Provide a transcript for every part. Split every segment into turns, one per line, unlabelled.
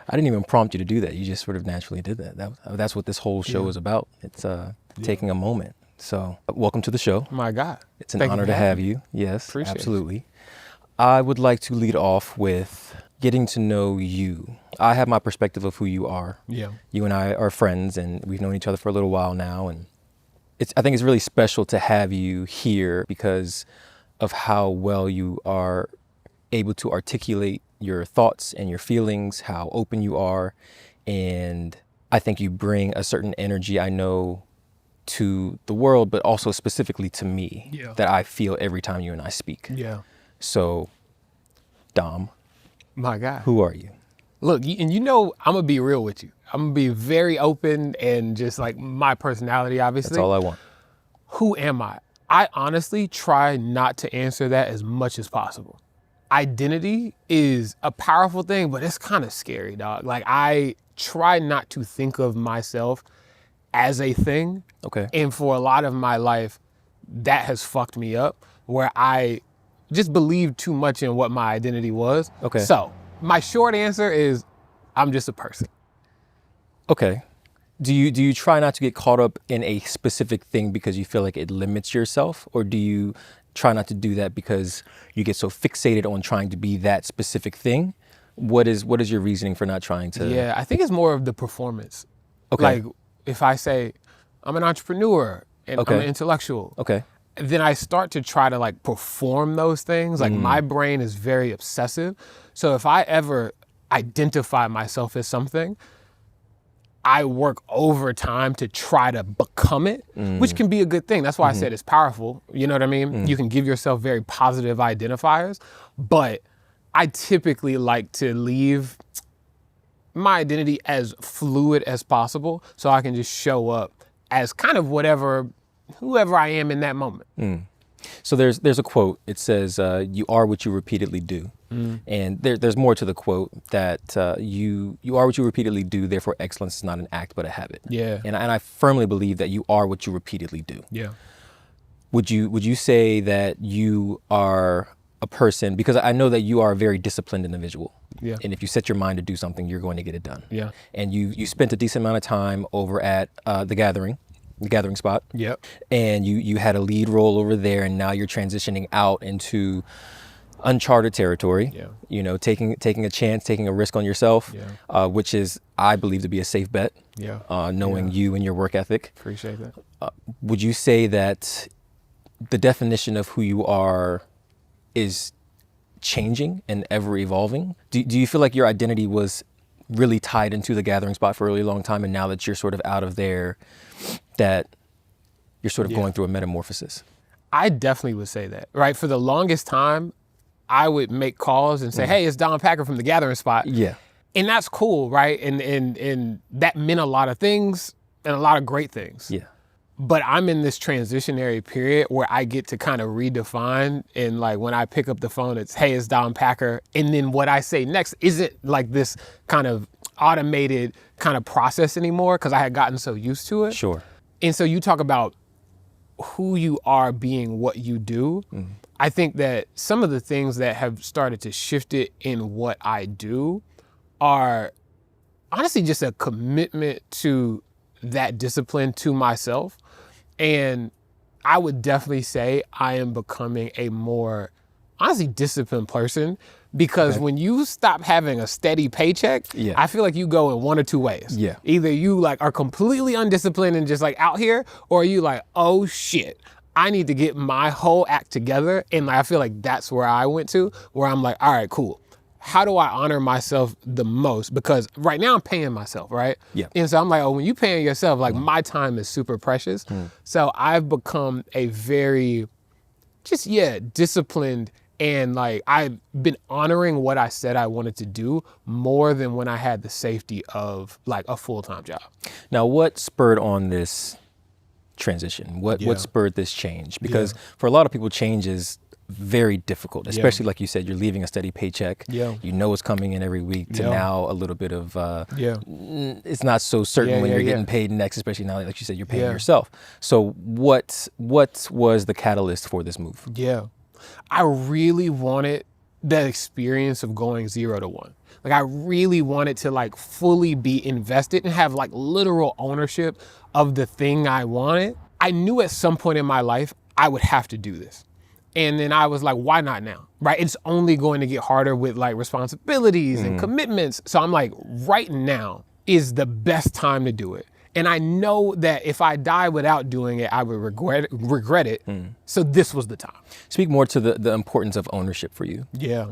I didn't even prompt you to do that. You just sort of naturally did that. That's what this whole show is about. It's taking a moment. So welcome to the show.
My God.
It's an honor to have you. Yes,
Appreciate
absolutely. I would like to lead off with getting to know you. I have my perspective of who you are.
Yeah.
You and I are friends, and we've known each other for a little while now. And I think it's really special to have you here because of how well you are able to articulate your thoughts and your feelings, how open you are. And I think you bring a certain energy, I know, to the world, but also specifically to me that I feel every time you and I speak.
Yeah.
So, Dom.
My God.
Who are you?
Look, and I'm going to be real with you. I'm going to be very open and just like my personality, obviously.
That's all I want.
Who am I? I honestly try not to answer that as much as possible. Identity is a powerful thing, but it's kind of scary, dog. Like, I try not to think of myself as a thing.
Okay.
And for a lot of my life, that has fucked me up, where I just believed too much in what my identity was.
Okay.
So my short answer is I'm just a person.
Okay. Do you try not to get caught up in a specific thing because you feel like it limits yourself? Or do you try not to do that because you get so fixated on trying to be that specific thing? What is your reasoning for not trying to?
Yeah, I think it's more of the performance.
Okay.
Like if I say I'm an entrepreneur and
Okay.
I'm an intellectual,
Okay.
then I start to try to like perform those things. Like my brain is very obsessive. So if I ever identify myself as something, I work overtime to try to become it, which can be a good thing. That's why I said it's powerful. You know what I mean? You can give yourself very positive identifiers, but I typically like to leave my identity as fluid as possible so I can just show up as kind of whoever I am in that moment.
So there's a quote. It says, "You are what you repeatedly do," and there's more to the quote that you are what you repeatedly do. Therefore, excellence is not an act but a habit.
Yeah.
And I firmly believe that you are what you repeatedly do.
Yeah.
Would you say that you are a person, because I know that you are a very disciplined individual.
Yeah.
And if you set your mind to do something, you're going to get it done.
Yeah.
And you spent a decent amount of time over at the gathering spot.
Yep.
And you had a lead role over there, and now you're transitioning out into uncharted territory.
Yeah.
You know, taking a chance, taking a risk on yourself, which is, I believe, to be a safe bet.
Yeah.
Knowing you and your work ethic.
Appreciate that.
Would you say that the definition of who you are is changing and ever evolving? Do you feel like your identity was really tied into the gathering spot for a really long time, and now that you're sort of out of there, that you're sort of going through a metamorphosis?
I definitely would say that, right? For the longest time, I would make calls and say, hey, it's Don Packer from the gathering spot.
Yeah.
And that's cool, right? And that meant a lot of things and a lot of great things.
Yeah.
But I'm in this transitionary period where I get to kind of redefine, and like when I pick up the phone, it's, hey, it's Don Packer. And then what I say next isn't like this kind of automated kind of process anymore, because I had gotten so used to it.
Sure.
And so you talk about who you are being what you do. I think that some of the things that have started to shift it in what I do are honestly just a commitment to that discipline to myself. And I would definitely say I am becoming a more, honestly, disciplined person, because when you stop having a steady paycheck, I feel like you go in one or two ways.
Yeah.
Either you like are completely undisciplined and just like out here, or you like, oh shit, I need to get my whole act together. And like, I feel like that's where I went to, where I'm like, all right, cool. How do I honor myself the most? Because right now I'm paying myself, right?
Yeah.
And so I'm like, oh, when you paying yourself, like my time is super precious. So I've become a very, just, disciplined, and like I've been honoring what I said I wanted to do more than when I had the safety of like a full-time job.
Now, what spurred on this transition? What spurred this change? Because for a lot of people, change is very difficult, especially like you said, you're leaving a steady paycheck. You know it's coming in every week, to now a little bit of it's not so certain when you're getting paid next, especially now, like you said, you're paying yourself. So what was the catalyst for this move?
I really wanted the experience of going 0 to 1. Like I really wanted to like fully be invested and have like literal ownership of the thing I wanted. I knew at some point in my life I would have to do this. And then I was like, why not now? Right? It's only going to get harder with like responsibilities and commitments. So I'm like, right now is the best time to do it. And I know that if I die without doing it, I would regret it. So this was the time.
Speak more to the importance of ownership for you.
Yeah.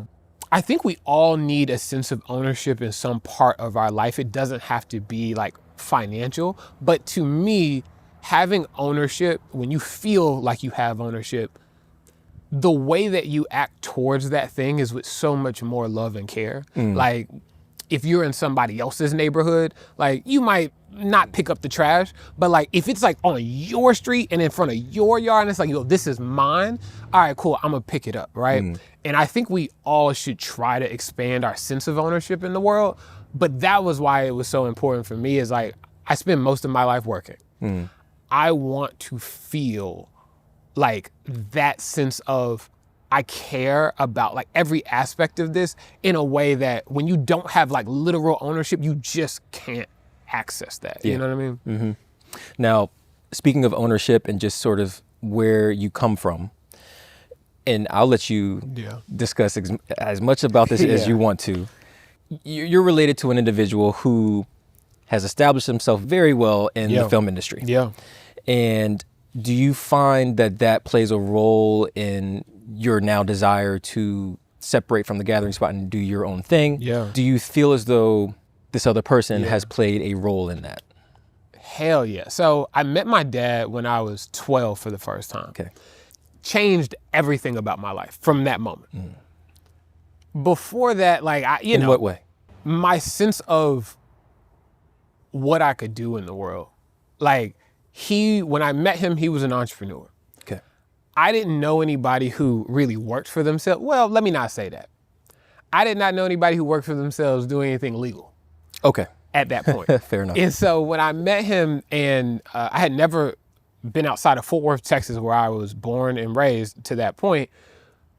I think we all need a sense of ownership in some part of our life. It doesn't have to be like financial, but to me, having ownership, when you feel like you have ownership, the way that you act towards that thing is with so much more love and care. Like if you're in somebody else's neighborhood, like you might not pick up the trash, but like if it's like on your street and in front of your yard and it's like, yo, this is mine. All right, cool. I'm gonna pick it up, right? And I think we all should try to expand our sense of ownership in the world. But that was why it was so important for me is like, I spend most of my life working. I want to feel like that sense of I care about like every aspect of this in a way that when you don't have like literal ownership, you just can't access that.
Yeah.
You know what I mean?
Now, speaking of ownership and just sort of where you come from, and I'll let you discuss as much about this as you want to. You're related to an individual who has established himself very well in the film industry.
Yeah.
And do you find that that plays a role in your now desire to separate from the gathering spot and do your own thing?
Yeah.
Do you feel as though this other person has played a role in that?
Hell yeah. So I met my dad when I was 12 for the first time.
Okay.
Changed everything about my life from that moment. Before that, like,
In what way?
my sense of what I could do in the world. Like, when I met him, he was an entrepreneur.
Okay.
I didn't know anybody who really worked for themselves. Well, let me not say that. I did not know anybody who worked for themselves doing anything legal.
Okay.
At that point.
Fair enough.
And so when I met him, and I had never been outside of Fort Worth, Texas, where I was born and raised to that point,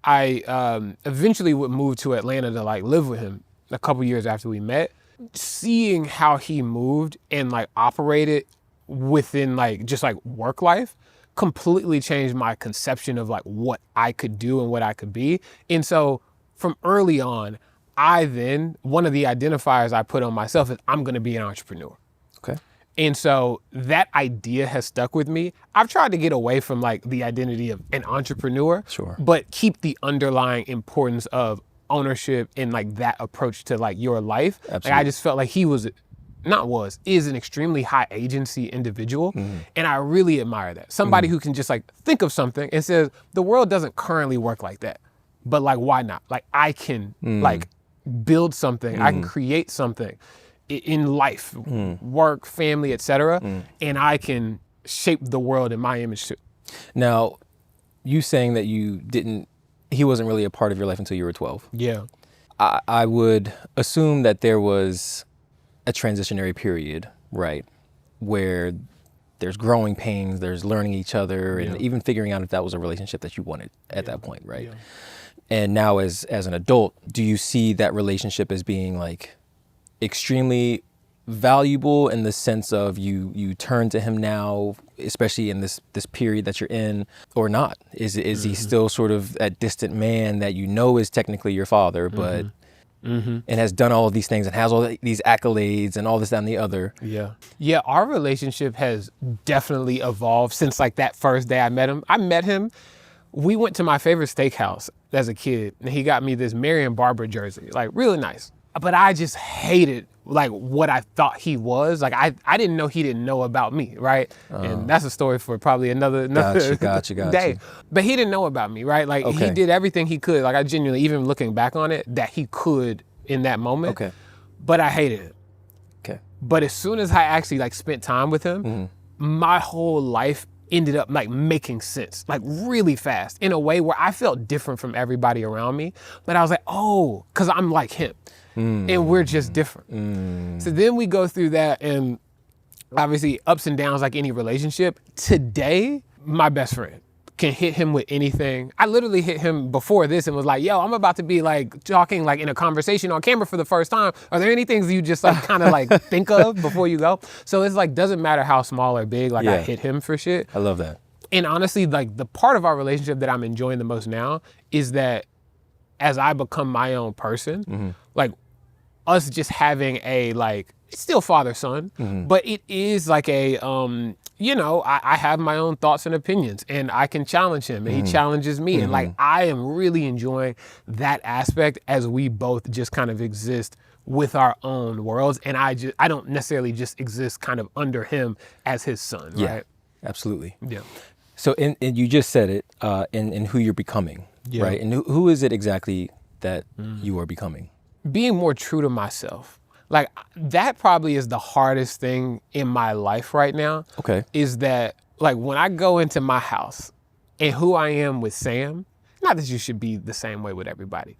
I eventually would move to Atlanta to like live with him a couple years after we met. Seeing how he moved and like operated within like just like work life completely changed my conception of like what I could do and what I could be. And so from early on, one of the identifiers I put on myself is I'm gonna be an entrepreneur.
Okay.
And so that idea has stuck with me. I've tried to get away from like the identity of an entrepreneur, but keep the underlying importance of ownership and like that approach to like your life.
Absolutely.
Like I just felt like he is an extremely high agency individual. And I really admire that. Somebody who can just like think of something and says, the world doesn't currently work like that, but like, why not? Like I can like build something, I can create something in life, work, family, etc. And I can shape the world in my image too.
Now, you saying that he wasn't really a part of your life until you were 12.
Yeah.
I would assume that there was a transitionary period, right? Where there's growing pains, there's learning each other, and even figuring out if that was a relationship that you wanted at that point, right? Yeah. And now as an adult, do you see that relationship as being like extremely valuable in the sense of you turn to him now, especially in this period that you're in, or not? Is he still sort of that distant man that you know is technically your father, but and has done all of these things and has all these accolades and all this, that, and the other? Yeah,
our relationship has definitely evolved since like that first day I met him. We went to my favorite steakhouse as a kid, and he got me this Marion Barber jersey, like really nice. But I just hated like what I thought he was. Like I didn't know he didn't know about me, right? And that's a story for probably another
gotcha.
day. But he didn't know about me, right? Like he did everything he could. Like I genuinely, even looking back on it, that he could in that moment.
Okay.
But I hated it.
Okay.
But as soon as I actually like spent time with him, my whole life ended up like making sense, like really fast, in a way where I felt different from everybody around me. But I was like, oh, because I'm like him. And we're just different. So then we go through that, and obviously ups and downs like any relationship. Today, my best friend, can hit him with anything. I literally hit him before this and was like, yo, I'm about to be like talking like in a conversation on camera for the first time. Are there any things you just like kind of like think of before you go? So it's like, doesn't matter how small or big, like I hit him for shit.
I love that.
And honestly, like the part of our relationship that I'm enjoying the most now is that as I become my own person, like us just having a like, it's still father-son, but it is like a, you know, I have my own thoughts and opinions and I can challenge him and he challenges me. And like, I am really enjoying that aspect as we both just kind of exist with our own worlds. And I don't necessarily just exist kind of under him as his son, right?
Absolutely.
Yeah.
So, and you just said it, in who you're becoming, right? And who is it exactly that you are becoming?
Being more true to myself. Like that probably is the hardest thing in my life right now.
Okay.
Is that like when I go into my house and who I am with Sam, not that you should be the same way with everybody,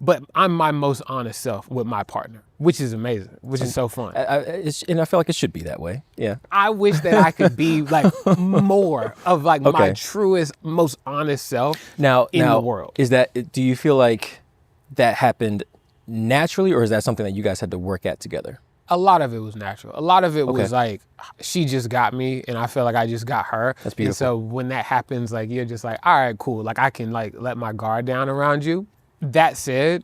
but I'm my most honest self with my partner, which is amazing, which is so fun.
And I feel like it should be that way. Yeah.
I wish that I could be like more of like my truest, most honest self in the world.
Is that, do you feel like that happened naturally, or is that something that you guys had to work at together?
A lot of it was natural. A lot of it was like, she just got me and I feel like I just got her.
That's beautiful.
And so when that happens, like you're just like, all right, cool. Like I can like let my guard down around you. That said,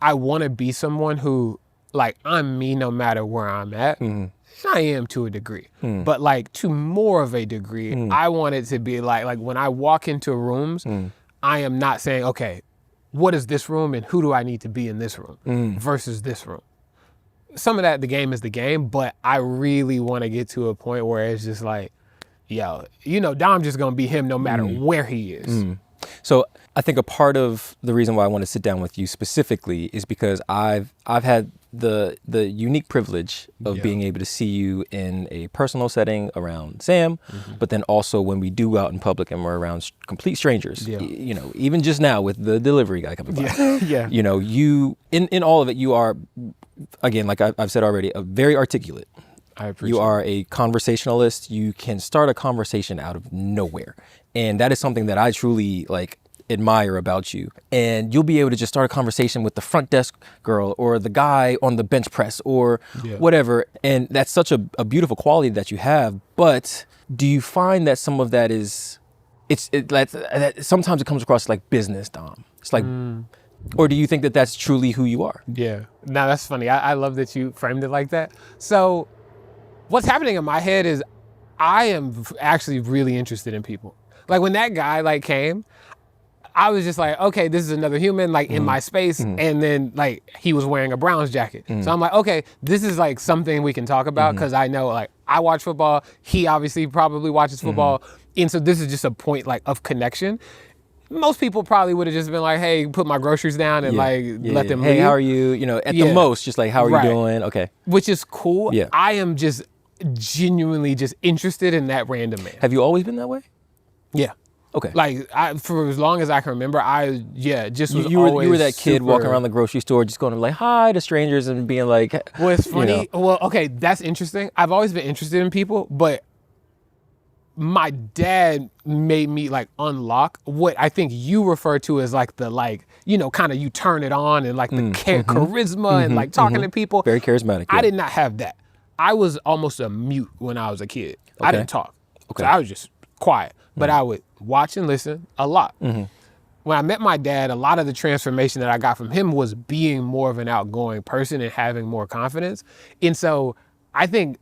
I want to be someone who like, I'm me no matter where I'm at. I am to a degree, but like to more of a degree, I want it to be like when I walk into rooms, I am not saying, okay, what is this room and who do I need to be in this room versus this room? Some of that, the game is the game, but I really want to get to a point where it's just like, yo, you know, Dom just going to be him no matter where he is.
So I think a part of the reason why I want to sit down with you specifically is because I've had the unique privilege of being able to see you in a personal setting around Sam, but then also when we do go out in public and we're around complete strangers, you know, even just now with the delivery guy coming by, you know, you, in all of it, you are, again, like I've said already, very articulate.
I appreciate
You are a conversationalist. You can start a conversation out of nowhere. And that is something that I truly like admire about you. And you'll be able to just start a conversation with the front desk girl or the guy on the bench press or whatever. And that's such a beautiful quality that you have. But do you find that some of that is, sometimes it comes across like business, Dom? It's like, or do you think that that's truly who you are?
Yeah. Now that's funny. I love that you framed it like that. So what's happening in my head is I am actually really interested in people. Like when that guy like came, I was just like, okay, this is another human like in my space. And then like he was wearing a Browns jacket. So I'm like, okay, this is like something we can talk about because I know like I watch football. He obviously probably watches football. And so this is just a point like of connection. Most people probably would have just been like, hey, put my groceries down and let them leave.
Hey, how are you? You know, at the most, just like, how are you doing? Okay.
Which is cool.
Yeah.
I am just genuinely just interested in that random man.
Have you always been that way?
Yeah.
Okay.
Like for as long as I can remember, just was
you
always
were that kid walking around the grocery store, just going to like hi to strangers and being like.
Well, it's funny.
You know.
Well, okay, that's interesting. I've always been interested in people, but my dad made me like unlock what I think you refer to as like the like, you know, kind of you turn it on and like the charisma and like talking to people.
Very charismatic.
I did not have that. I was almost a mute when I was a kid. I didn't talk. So I was just quiet. But I would watch and listen a lot. When I met my dad, a lot of the transformation that I got from him was being more of an outgoing person and having more confidence. And so I think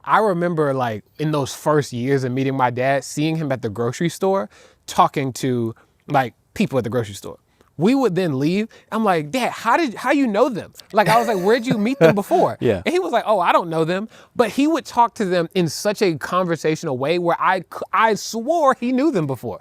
I remember like in those first years of meeting my dad, seeing him at the grocery store, talking to like people at the grocery store. We would then leave. I'm like, Dad, how you know them? Like, I was like, where'd you meet them before?
Yeah.
And he was like, oh, I don't know them. But he would talk to them in such a conversational way where I swore he knew them before.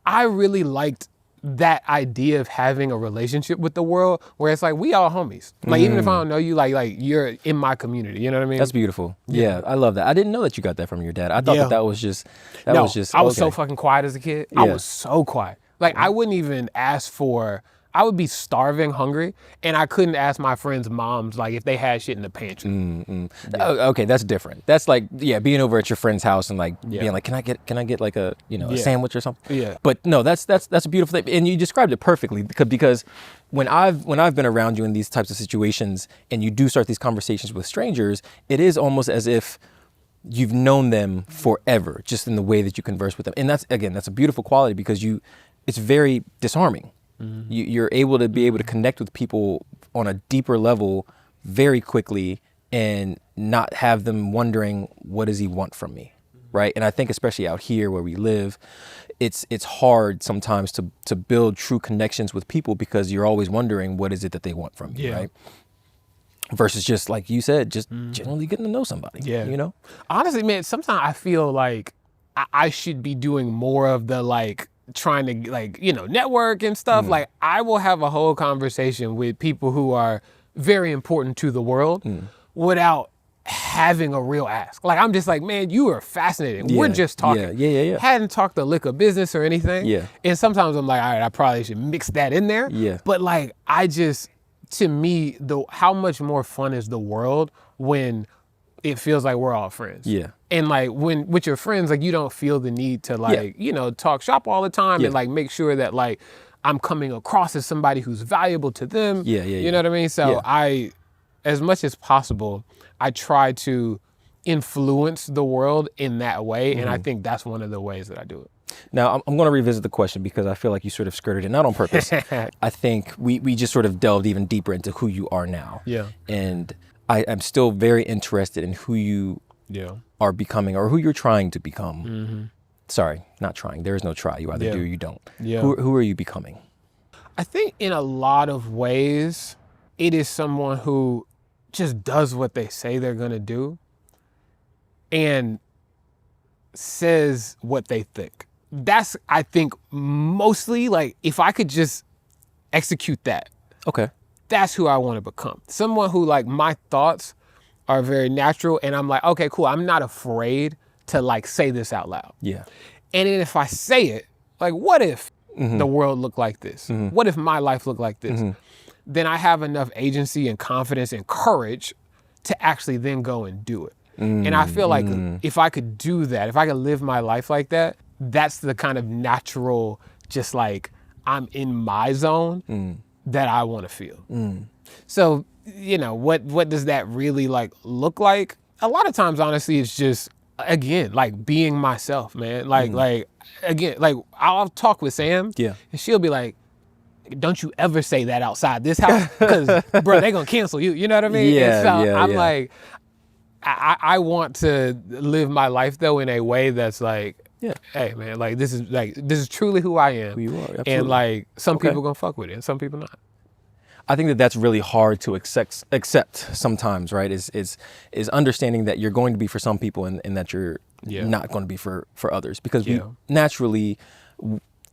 I really liked that idea of having a relationship with the world where it's like, we all homies. Like, even if I don't know you, like you're in my community. You know what I mean?
That's beautiful. Yeah, I love that. I didn't know that you got that from your dad. I thought that was just,
I was so fucking quiet as a kid. I was so quiet. Like I wouldn't even ask for, I would be starving, hungry, and I couldn't ask my friends' moms like if they had shit in the pantry.
Oh, okay, that's different. That's like, yeah, being over at your friend's house and like
Yeah.
being like, can I get like a, you know, a
Yeah.
sandwich or something?
Yeah.
But no, that's a beautiful thing, and you described it perfectly because when I've been around you in these types of situations and you do start these conversations with strangers, it is almost as if you've known them forever, just in the way that you converse with them. And that's a beautiful quality because it's very disarming. You're able to be able to connect with people on a deeper level very quickly and not have them wondering, what does he want from me? Right. And I think especially out here where we live, it's hard sometimes to build true connections with people because you're always wondering, what is it that they want from you?
Yeah.
Right. Versus just like you said, just generally getting to know somebody.
Yeah.
You know?
Honestly, man, sometimes I feel like I should be doing more of the like trying to like, you know, network and stuff. Like I will have a whole conversation with people who are very important to the world without having a real ask. Like I'm just like, man, you are fascinating. We're just talking.
Yeah.
Hadn't talked a lick of business or anything.
Yeah.
And sometimes I'm like, all right, I probably should mix that in there.
Yeah.
But like to me, how much more fun is the world when it feels like we're all friends.
Yeah.
And like when with your friends, like you don't feel the need to like, you know, talk shop all the time and like make sure that like I'm coming across as somebody who's valuable to them. You know what I mean? So as much as possible, I try to influence the world in that way. And I think that's one of the ways that I do it.
Now, I'm going to revisit the question because I feel like you sort of skirted it, not on purpose. I think we just sort of delved even deeper into who you are now.
Yeah.
And I'm still very interested in who you are becoming or who you're trying to become. Sorry, not trying. There is no try. You either do or you don't.
Yeah.
Who are you becoming?
I think in a lot of ways, it is someone who just does what they say they're going to do and says what they think. That's, I think, mostly like if I could just execute that.
Okay.
That's who I want to become. Someone who like my thoughts are very natural and I'm like, okay, cool. I'm not afraid to like say this out loud.
Yeah.
And then if I say it, like what if the world looked like this? What if my life looked like this? Then I have enough agency and confidence and courage to actually then go and do it. And I feel like if I could do that, if I could live my life like that, that's the kind of natural, just like I'm in my zone that I want to feel. So, you know, what does that really like look like? A lot of times, honestly, it's just, again, like being myself, man. Like again, like I'll talk with Sam and she'll be like, don't you ever say that outside this house because, bro, they're going to cancel you. You know what I mean?
Yeah,
and so
yeah,
I'm
yeah.
like, I want to live my life, though, in a way that's like, hey, man, like this is truly who I am.
Who you are, absolutely.
And like some people going to fuck with it and some people not.
I think that's really hard to accept sometimes, right? Is understanding that you're going to be for some people and that you're not going to be for others because we naturally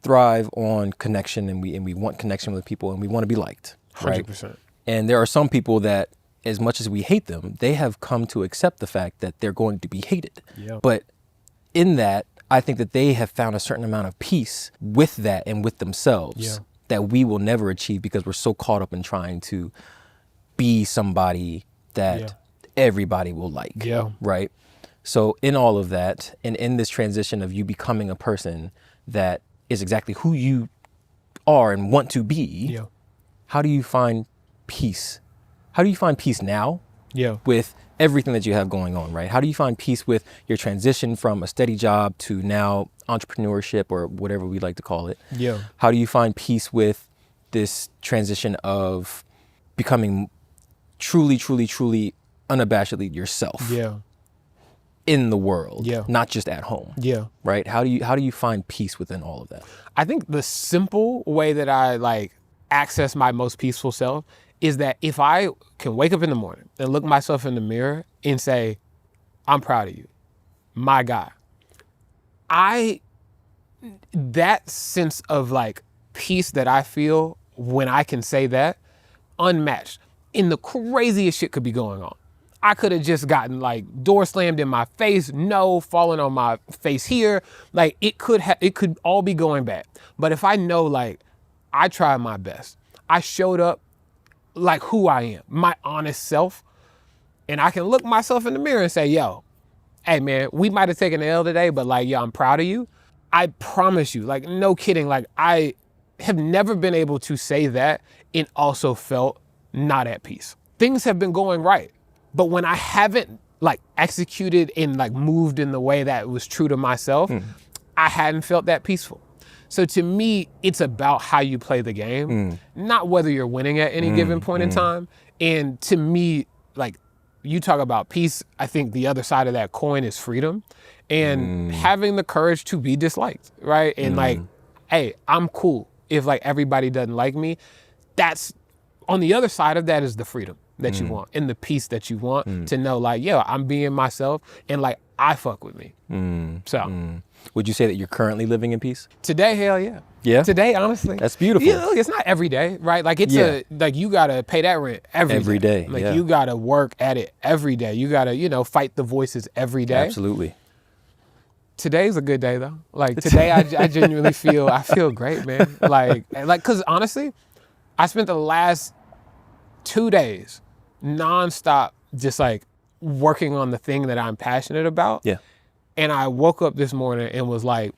thrive on connection and we want connection with people and we want to be liked, right?
100%.
And there are some people that, as much as we hate them, they have come to accept the fact that they're going to be hated.
Yeah.
But in that, I think that they have found a certain amount of peace with that and with themselves that we will never achieve because we're so caught up in trying to be somebody that everybody will like.
Yeah.
Right? So in all of that, and in this transition of you becoming a person that is exactly who you are and want to be, how do you find peace? How do you find peace now with everything that you have going on, right? How do you find peace with your transition from a steady job to now entrepreneurship or whatever we like to call it?
Yeah.
How do you find peace with this transition of becoming truly, truly, truly unabashedly yourself in the world, not just at home? Right? How do you find peace within all of that?
I think the simple way that I like access my most peaceful self is that if I can wake up in the morning and look myself in the mirror and say, I'm proud of you, my guy, that sense of like peace that I feel when I can say that, unmatched. And the craziest shit could be going on. I could have just gotten like door slammed in my face, falling on my face here. Like it could all be going bad. But if I know like I tried my best, I showed up like who I am, my honest self. And I can look myself in the mirror and say, yo, hey man, we might have taken an L today, but like, yo, I'm proud of you. I promise you, like, no kidding. Like, I have never been able to say that and also felt not at peace. Things have been going right. But when I haven't like executed and like moved in the way that was true to myself, I hadn't felt that peaceful. So to me, it's about how you play the game, not whether you're winning at any given point in time. And to me, like, you talk about peace, I think the other side of that coin is freedom and having the courage to be disliked, right? And like, hey, I'm cool if like everybody doesn't like me. That's on the other side of that is the freedom that you want and the peace that you want to know like, yeah, I'm being myself and like I fuck with me. So
would you say that you're currently living in peace?
Today, hell yeah.
Yeah?
Today, honestly.
That's beautiful.
Yeah, look, it's not every day, right? Like it's like you gotta pay that rent every day. Like you gotta work at it every day. You gotta, you know, fight the voices every day.
Absolutely.
Today's a good day though. Like today, I genuinely feel great, man. Like, cause honestly, I spent the last 2 days nonstop just like working on the thing that I'm passionate about.
Yeah.
And I woke up this morning and was like,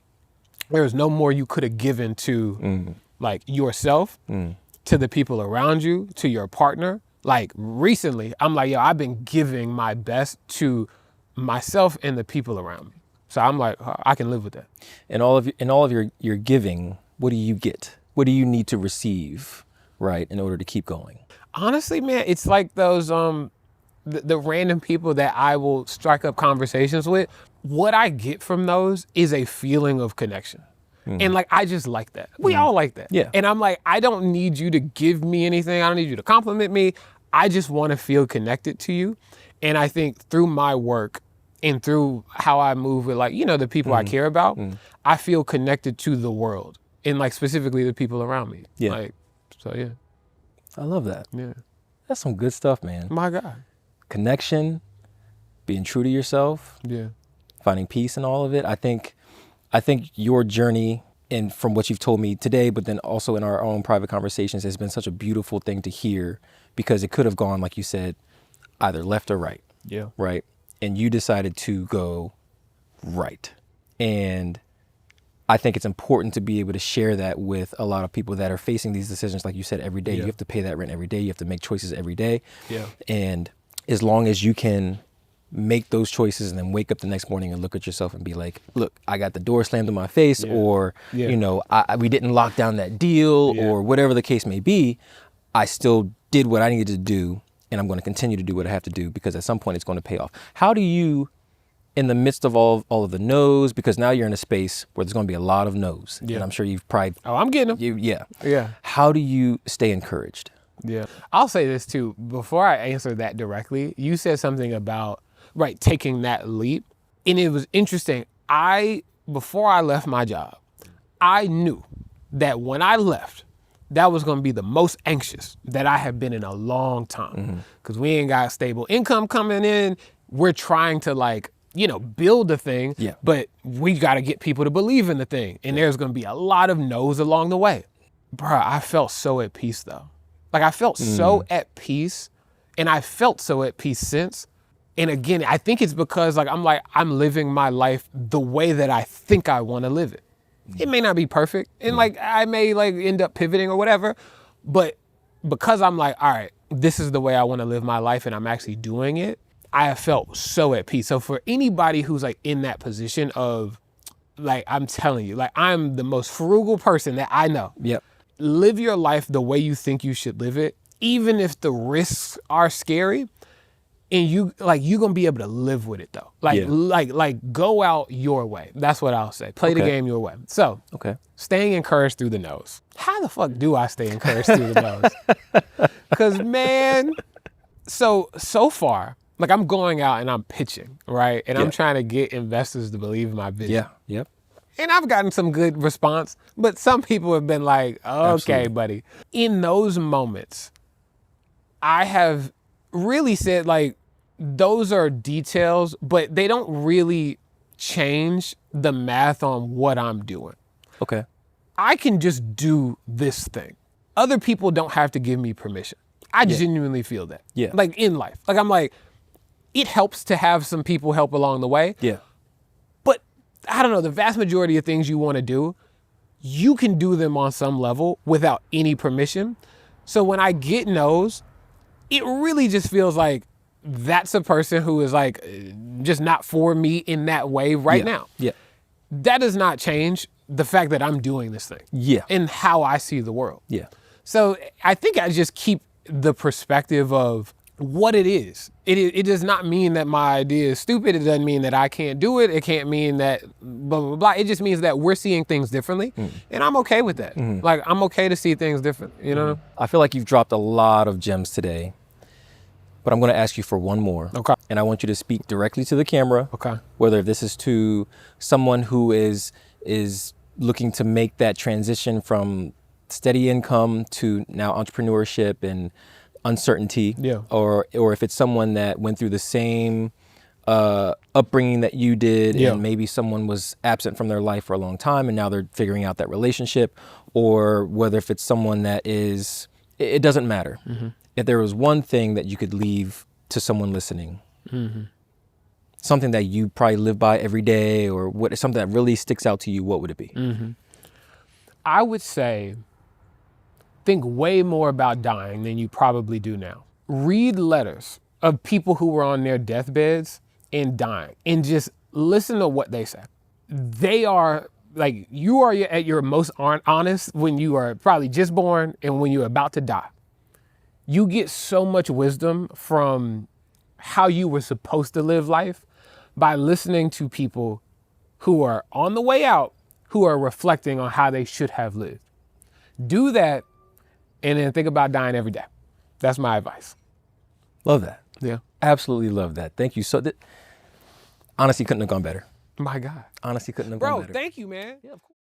there was no more you could have given to like yourself, to the people around you, to your partner. Like recently, I'm like, yo, I've been giving my best to myself and the people around me. So I'm like, I can live with that.
In all of your giving, what do you get? What do you need to receive, right, in order to keep going?
Honestly, man, it's like those the random people that I will strike up conversations with. What I get from those is a feeling of connection. And like, I just like that. We all like that.
Yeah.
And I'm like, I don't need you to give me anything. I don't need you to compliment me. I just want to feel connected to you. And I think through my work and through how I move with like, you know, the people I care about, I feel connected to the world and like specifically the people around me.
Yeah.
Like, so yeah.
I love that.
Yeah.
That's some good stuff, man.
My God.
Connection, being true to yourself,
Yeah.
finding peace in all of it. I think your journey, and from what you've told me today, but then also in our own private conversations, has been such a beautiful thing to hear, because it could have gone, like you said, either left or right.
Yeah.
Right. And you decided to go right. And I think it's important to be able to share that with a lot of people that are facing these decisions, like you said, every day.
Yeah.
You have to pay that rent every day. You have to make choices every day.
Yeah.
And as long as you can make those choices and then wake up the next morning and look at yourself and be like, look, I got the door slammed in my face, or, you know, we didn't lock down that deal, or whatever the case may be, I still did what I needed to do, and I'm going to continue to do what I have to do, because at some point it's going to pay off. How do you, in the midst of all of the no's, because now you're in a space where there's going to be a lot of no's, and I'm sure you've probably...
Oh, I'm getting them.
Yeah. How do you stay encouraged?
Yeah. I'll say this too. Before I answer that directly, you said something about, right, taking that leap. And it was interesting. Before I left my job, I knew that when I left, that was going to be the most anxious that I have been in a long time. Because we ain't got stable income coming in. We're trying to like, you know, build the thing, but we got to get people to believe in the thing. And there's going to be a lot of no's along the way. Bruh, I felt so at peace though. Like I felt so at peace, and I felt so at peace since. And again, I think it's because like I'm living my life the way that I think I want to live it. It may not be perfect, and like I may like end up pivoting or whatever, but because I'm like, all right, this is the way I want to live my life, and I'm actually doing it, I have felt so at peace. So for anybody who's like in that position of, like, I'm telling you, like I'm the most frugal person that I know.
Yep.
Live your life the way you think you should live it, even if the risks are scary, and you're gonna be able to live with it though. Like go out your way. That's what I'll say. Play the game your way. So staying encouraged through the no's. How the fuck do I stay encouraged through the no's? Because man, so far, like I'm going out and I'm pitching, right? And I'm trying to get investors to believe in my vision.
Yeah. Yep.
And I've gotten some good response, but some people have been like, okay,
Absolutely.
buddy. In those moments, I have really said, like, those are details, but they don't really change the math on what I'm doing.
Okay.
I can just do this thing. other people don't have to give me permission. I genuinely feel that.
Yeah.
Like in life. Like I'm like, it helps to have some people help along the way.
Yeah.
But I don't know, the vast majority of things you want to do, you can do them on some level without any permission. So when I get no's, it really just feels like that's a person who is like just not for me in that way right now.
Yeah.
That does not change the fact that I'm doing this thing.
Yeah.
And how I see the world.
Yeah.
So I think I just keep the perspective of what it is. It does not mean that my idea is stupid. It doesn't mean that I can't do it. It can't mean that blah, blah, blah. It just means that we're seeing things differently. And I'm okay with that. Like, I'm okay to see things different, you know?
I feel like you've dropped a lot of gems today, but I'm going to ask you for one more.
Okay.
And I want you to speak directly to the camera.
Okay.
Whether this is to someone who is looking to make that transition from steady income to now entrepreneurship and uncertainty, or if it's someone that went through the same upbringing that you did, and maybe someone was absent from their life for a long time and now they're figuring out that relationship, or whether if it's someone that is, it doesn't matter. If there was one thing that you could leave to someone listening, something that you probably live by every day, or something that really sticks out to you, what would it be?
I would say, think way more about dying than you probably do now. Read letters of people who were on their deathbeds and dying, and just listen to what they say. They are like, you are at your most honest when you are probably just born and when you're about to die. You get so much wisdom from how you were supposed to live life by listening to people who are on the way out, who are reflecting on how they should have lived. Do that, and then think about dying every day. That's my advice.
Love that.
Yeah.
Absolutely love that. Thank you. Honestly, couldn't have gone better.
My God.
Honestly, couldn't have gone better.
Bro, thank you, man.
Yeah, of course.